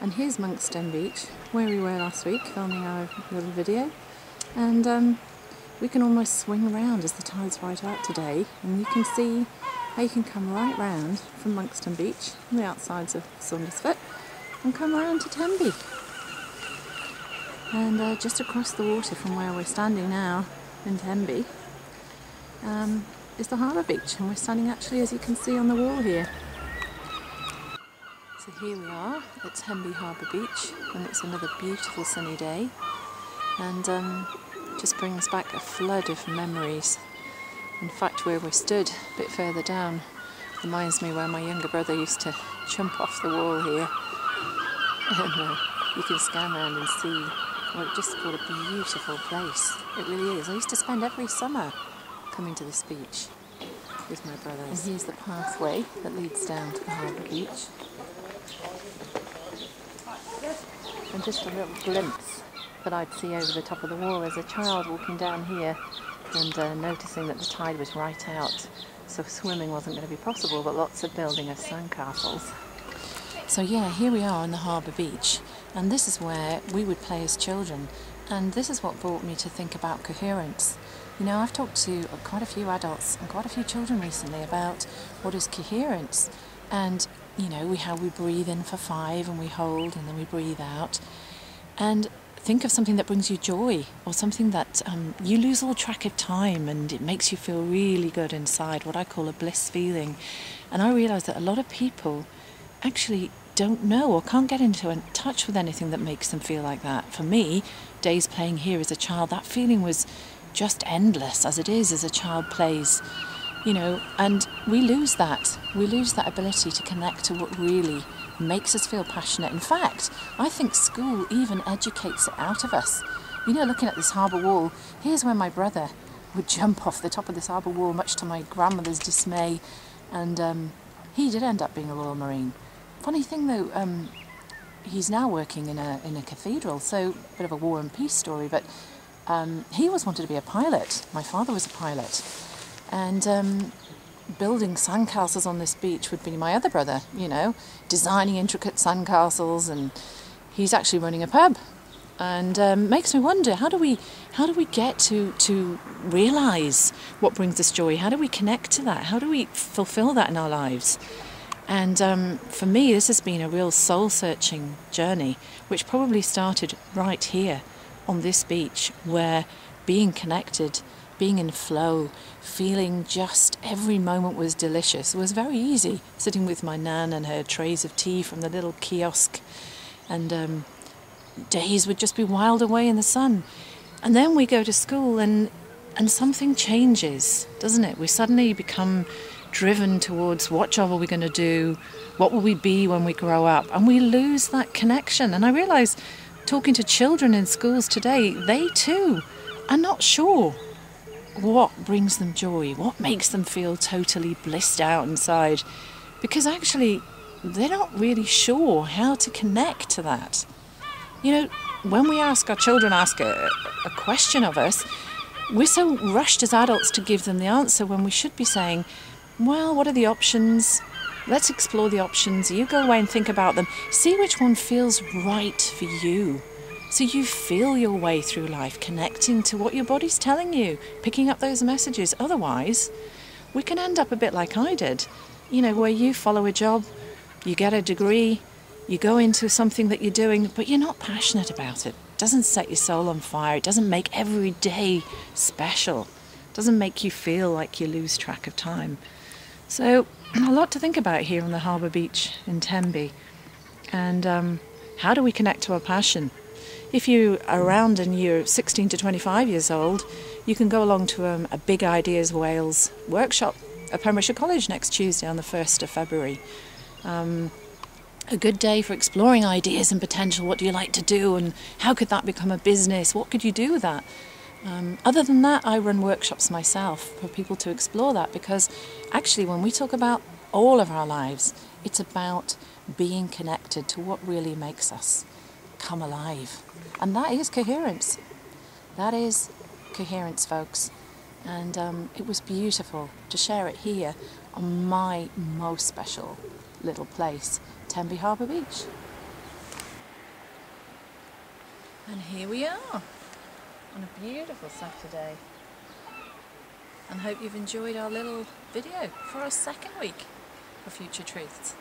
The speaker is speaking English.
And here's Monkston Beach, where we were last week filming our little video. And we can almost swing around as the tide's right out today, and you can see how you can come right round from Monkston Beach on the outsides of Saundersfoot and come around to Tenby. And just across the water from where we're standing now in Tenby is the harbour beach, and we're standing actually, as you can see, on the wall here. So here we are at Tenby Harbour Beach, and it's another beautiful sunny day, and just brings back a flood of memories. In fact, where we're stood a bit further down reminds me where my younger brother used to jump off the wall here, and you can scan around and see, well, it's just what a beautiful place it really is. I used to spend every summer coming to this beach with my brothers. And here's the pathway that leads down to the harbour beach. And just a little glimpse that I'd see over the top of the wall as a child walking down here and noticing that the tide was right out, so swimming wasn't going to be possible, but lots of building of sandcastles. So yeah, here we are on the harbour beach, and this is where we would play as children, and this is what brought me to think about coherence. You know, I've talked to quite a few adults and quite a few children recently about what is coherence, and you know, how we breathe in for 5 and we hold and then we breathe out. And think of something that brings you joy, or something that you lose all track of time and it makes you feel really good inside, what I call a bliss feeling. And I realise that a lot of people actually don't know or can't get into touch with anything that makes them feel like that. For me, days playing here as a child, that feeling was just endless, as it is as a child plays. You know, and we lose that. We lose that ability to connect to what really makes us feel passionate. In fact, I think school even educates it out of us. You know, looking at this harbour wall, here's where my brother would jump off the top of this harbour wall, much to my grandmother's dismay, and he did end up being a Royal Marine. Funny thing though, he's now working in a cathedral, so a bit of a war and peace story, but he always wanted to be a pilot. My father was a pilot. And building sandcastles on this beach would be my other brother, you know, designing intricate sandcastles, and he's actually running a pub. And makes me wonder, how do we get to realise what brings us joy? How do we connect to that? How do we fulfil that in our lives? And for me, this has been a real soul-searching journey, which probably started right here on this beach, where being connected, being in flow, feeling just every moment was delicious. It was very easy, sitting with my nan and her trays of tea from the little kiosk, and days would just be whiled away in the sun. And then we go to school and something changes, doesn't it? We suddenly become driven towards what job are we going to do, what will we be when we grow up, and we lose that connection. And I realise, talking to children in schools today, they too are not sure what brings them joy, what makes them feel totally blissed out inside, because actually they're not really sure how to connect to that. You know, when we ask our children, ask a question of us, we're so rushed as adults to give them the answer, when we should be saying, well, what are the options? Let's explore the options. You go away and think about them. See which one feels right for you. So you feel your way through life, connecting to what your body's telling you, picking up those messages. Otherwise, we can end up a bit like I did, you know, where you follow a job, you get a degree, you go into something that you're doing, but you're not passionate about it. It doesn't set your soul on fire. It doesn't make every day special. It doesn't make you feel like you lose track of time. So a lot to think about here on the harbour beach in Tenby. And how do we connect to our passion? If you're around and you're 16 to 25 years old, you can go along to a Big Ideas Wales workshop at Pembrokeshire College next Tuesday on the 1st of February. A good day for exploring ideas and potential. What do you like to do, and how could that become a business? What could you do with that? Other than that, I run workshops myself for people to explore that, because actually when we talk about all of our lives, it's about being connected to what really makes us come alive. And that is coherence. That is coherence, folks. And it was beautiful to share it here on my most special little place, Tenby Harbour Beach. And here we are on a beautiful Saturday. And hope you've enjoyed our little video for our second week for Future Truths.